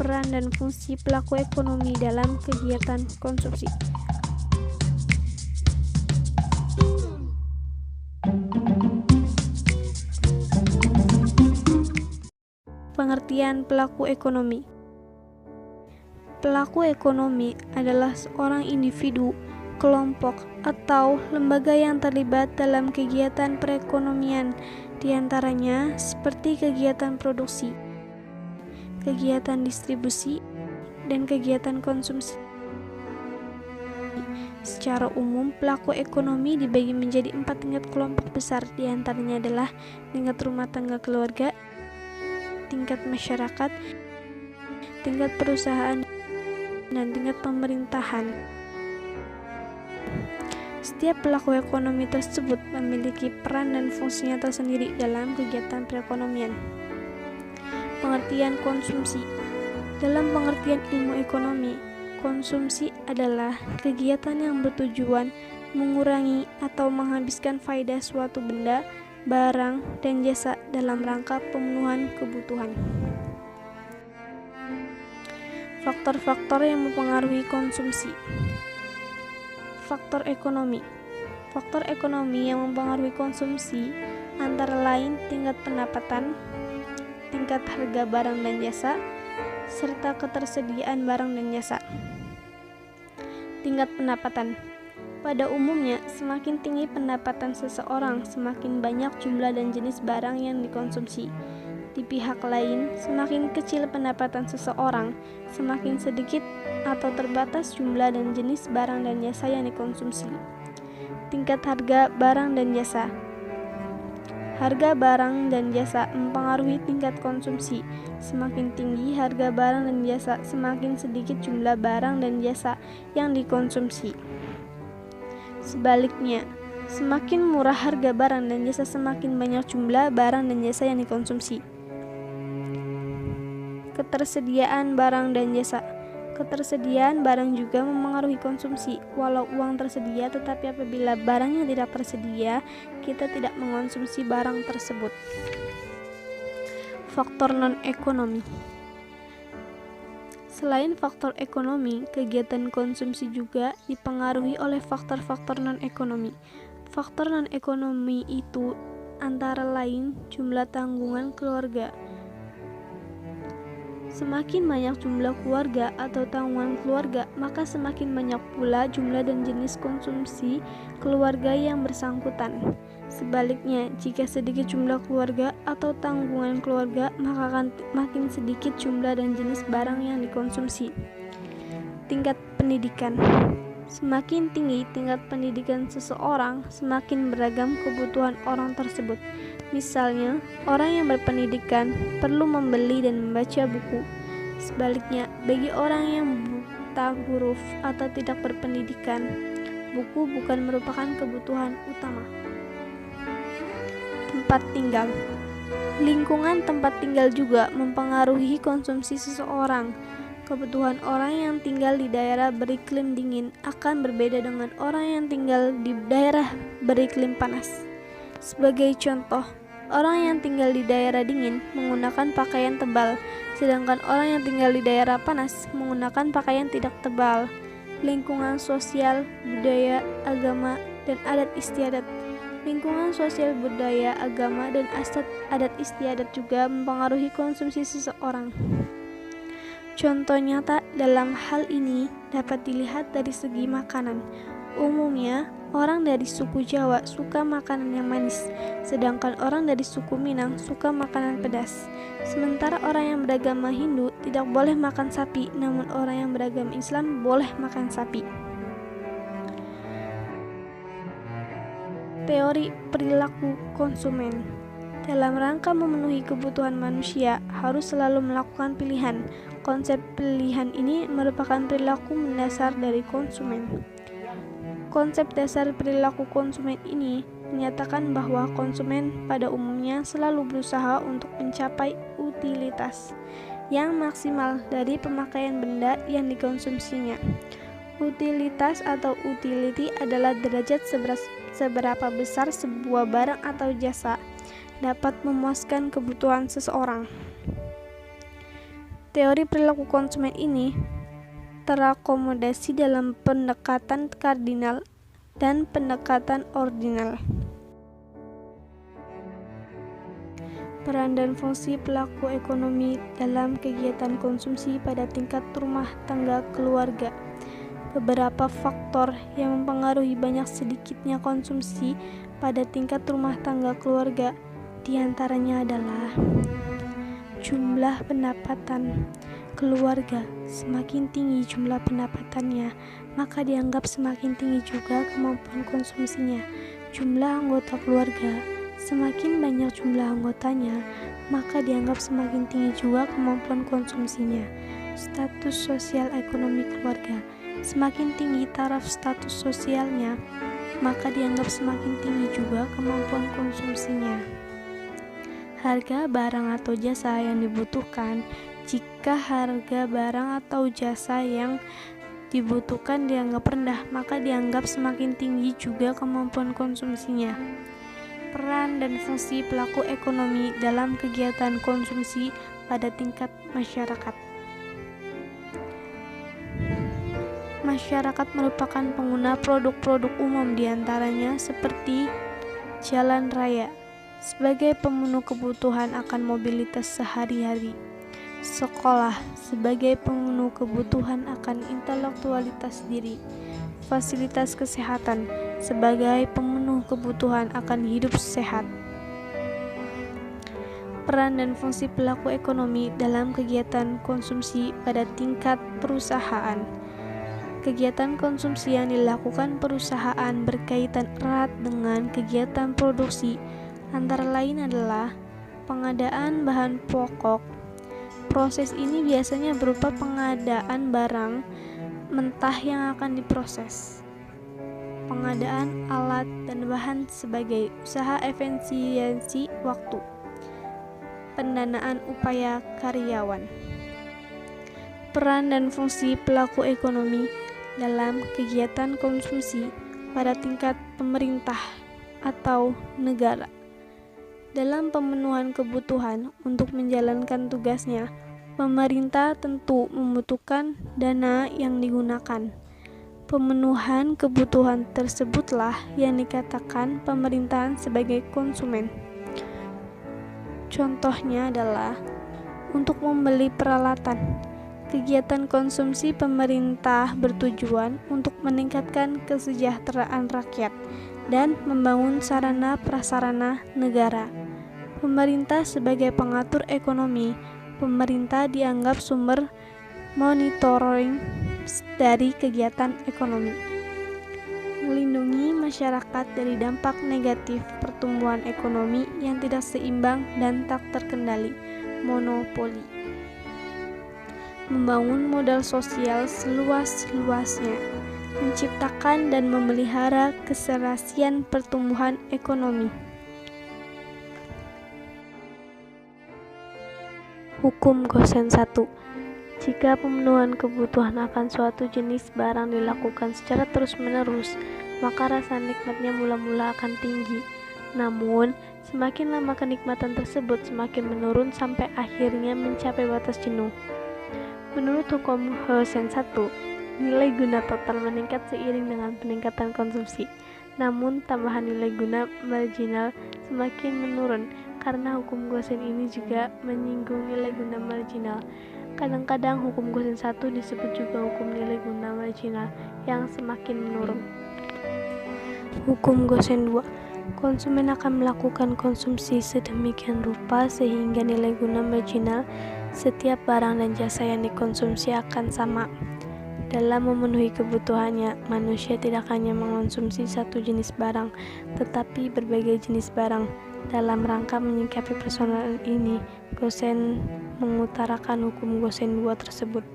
peran dan fungsi pelaku ekonomi dalam kegiatan konsumsi. Pengertian pelaku ekonomi. Pelaku ekonomi adalah seorang individu, kelompok, atau lembaga yang terlibat dalam kegiatan perekonomian, diantaranya seperti kegiatan produksi, kegiatan distribusi, dan kegiatan konsumsi. Secara umum, pelaku ekonomi dibagi menjadi 4 tingkat kelompok besar, diantaranya adalah tingkat rumah tangga keluarga, tingkat masyarakat, tingkat perusahaan, dan tingkat pemerintahan. Setiap pelaku ekonomi tersebut memiliki peran dan fungsinya tersendiri dalam kegiatan perekonomian. Pengertian konsumsi. Dalam pengertian ilmu ekonomi, konsumsi adalah kegiatan yang bertujuan mengurangi atau menghabiskan faedah suatu benda, barang, dan jasa dalam rangka pemenuhan kebutuhan. Faktor-faktor yang mempengaruhi konsumsi. Faktor ekonomi. Faktor ekonomi yang mempengaruhi konsumsi antara lain tingkat pendapatan, tingkat harga barang dan jasa, serta ketersediaan barang dan jasa. Tingkat pendapatan. Pada umumnya, semakin tinggi pendapatan seseorang, semakin banyak jumlah dan jenis barang yang dikonsumsi. Di pihak lain, semakin kecil pendapatan seseorang, semakin sedikit atau terbatas jumlah dan jenis barang dan jasa yang dikonsumsi. Tingkat harga barang dan jasa. Harga barang dan jasa mempengaruhi tingkat konsumsi. Semakin tinggi harga barang dan jasa, semakin sedikit jumlah barang dan jasa yang dikonsumsi. Sebaliknya, semakin murah harga barang dan jasa, semakin banyak jumlah barang dan jasa yang dikonsumsi. Ketersediaan barang dan jasa. Ketersediaan barang juga mempengaruhi konsumsi. Walau uang tersedia, tetapi apabila barangnya tidak tersedia, kita tidak mengonsumsi barang tersebut. Faktor non-ekonomi. Selain faktor ekonomi, kegiatan konsumsi juga dipengaruhi oleh faktor-faktor non-ekonomi. Faktor non-ekonomi itu antara lain jumlah tanggungan keluarga. Semakin banyak jumlah keluarga atau tanggungan keluarga, maka semakin banyak pula jumlah dan jenis konsumsi keluarga yang bersangkutan. Sebaliknya, jika sedikit jumlah keluarga atau tanggungan keluarga, maka akan makin sedikit jumlah dan jenis barang yang dikonsumsi. Tingkat pendidikan. Semakin tinggi tingkat pendidikan seseorang, semakin beragam kebutuhan orang tersebut. Misalnya, orang yang berpendidikan perlu membeli dan membaca buku. Sebaliknya, bagi orang yang buta huruf atau tidak berpendidikan, buku bukan merupakan kebutuhan utama. Tempat tinggal. Lingkungan tempat tinggal juga mempengaruhi konsumsi seseorang. Kebutuhan orang yang tinggal di daerah beriklim dingin akan berbeda dengan orang yang tinggal di daerah beriklim panas. Sebagai contoh, orang yang tinggal di daerah dingin menggunakan pakaian tebal, sedangkan orang yang tinggal di daerah panas menggunakan pakaian tidak tebal. Lingkungan sosial, budaya, agama, dan adat istiadat. Lingkungan sosial, budaya, agama, dan adat istiadat juga mempengaruhi konsumsi seseorang. Contoh nyata dalam hal ini dapat dilihat dari segi makanan. Umumnya, orang dari suku Jawa suka makanan yang manis, sedangkan orang dari suku Minang suka makanan pedas. Sementara orang yang beragama Hindu tidak boleh makan sapi, namun orang yang beragama Islam boleh makan sapi. Teori perilaku konsumen. Dalam rangka memenuhi kebutuhan manusia, harus selalu melakukan pilihan. Konsep pilihan ini merupakan perilaku mendasar dari konsumen. Konsep dasar perilaku konsumen ini menyatakan bahwa konsumen pada umumnya selalu berusaha untuk mencapai utilitas yang maksimal dari pemakaian benda yang dikonsumsinya. Utilitas atau utility adalah derajat seberapa besar sebuah barang atau jasa dapat memuaskan kebutuhan seseorang. Teori perilaku konsumen ini terakomodasi dalam pendekatan kardinal dan pendekatan ordinal. Peran dan fungsi pelaku ekonomi dalam kegiatan konsumsi pada tingkat rumah tangga keluarga. Beberapa faktor yang mempengaruhi banyak sedikitnya konsumsi pada tingkat rumah tangga keluarga diantaranya adalah jumlah pendapatan keluarga. Semakin tinggi jumlah pendapatannya, maka dianggap semakin tinggi juga kemampuan konsumsinya. Jumlah anggota keluarga, semakin banyak jumlah anggotanya, maka dianggap semakin tinggi juga kemampuan konsumsinya. Status sosial ekonomi keluarga, semakin tinggi taraf status sosialnya, maka dianggap semakin tinggi juga kemampuan konsumsinya. Harga barang atau jasa yang dibutuhkan. Jika harga barang atau jasa yang dibutuhkan dianggap rendah, maka dianggap semakin tinggi juga kemampuan konsumsinya. Peran dan fungsi pelaku ekonomi dalam kegiatan konsumsi pada tingkat masyarakat. Masyarakat merupakan pengguna produk-produk umum diantaranya seperti jalan raya sebagai pemenuh kebutuhan akan mobilitas sehari-hari, sekolah sebagai pemenuh kebutuhan akan intelektualitas diri, fasilitas kesehatan sebagai pemenuh kebutuhan akan hidup sehat. Peran dan fungsi pelaku ekonomi dalam kegiatan konsumsi pada tingkat perusahaan. Kegiatan konsumsi yang dilakukan perusahaan berkaitan erat dengan kegiatan produksi, antara lain adalah pengadaan bahan pokok. Proses ini biasanya berupa pengadaan barang mentah yang akan diproses, pengadaan alat dan bahan sebagai usaha efisiensi waktu, pendanaan upaya karyawan. Peran dan fungsi pelaku ekonomi dalam kegiatan konsumsi pada tingkat pemerintah atau negara. Dalam pemenuhan kebutuhan untuk menjalankan tugasnya, pemerintah tentu membutuhkan dana yang digunakan. Pemenuhan kebutuhan tersebutlah yang dikatakan pemerintahan sebagai konsumen. Contohnya adalah untuk membeli peralatan. Kegiatan konsumsi pemerintah bertujuan untuk meningkatkan kesejahteraan rakyat dan membangun sarana prasarana negara. Pemerintah sebagai pengatur ekonomi. Pemerintah dianggap sumber monitoring dari kegiatan ekonomi. Melindungi masyarakat dari dampak negatif pertumbuhan ekonomi yang tidak seimbang dan tak terkendali, monopoli. Membangun modal sosial seluas-luasnya, menciptakan dan memelihara keserasian pertumbuhan ekonomi. Hukum Gosen 1. Jika pemenuhan kebutuhan akan suatu jenis barang dilakukan secara terus-menerus, maka rasa nikmatnya mula-mula akan tinggi. Namun, semakin lama kenikmatan tersebut semakin menurun sampai akhirnya mencapai batas jenuh. Menurut hukum Gosen 1, nilai guna total meningkat seiring dengan peningkatan konsumsi. Namun, tambahan nilai guna marginal semakin menurun karena hukum Gosen ini juga menyinggung nilai guna marginal. Kadang-kadang hukum Gosen 1 disebut juga hukum nilai guna marginal yang semakin menurun. Hukum Gosen 2. Konsumen akan melakukan konsumsi sedemikian rupa sehingga nilai guna marginal setiap barang dan jasa yang dikonsumsi akan sama. Dalam memenuhi kebutuhannya, manusia tidak hanya mengonsumsi satu jenis barang, tetapi berbagai jenis barang. Dalam rangka menyikapi persoalan ini, Gosen mengutarakan hukum Gosen 2 tersebut.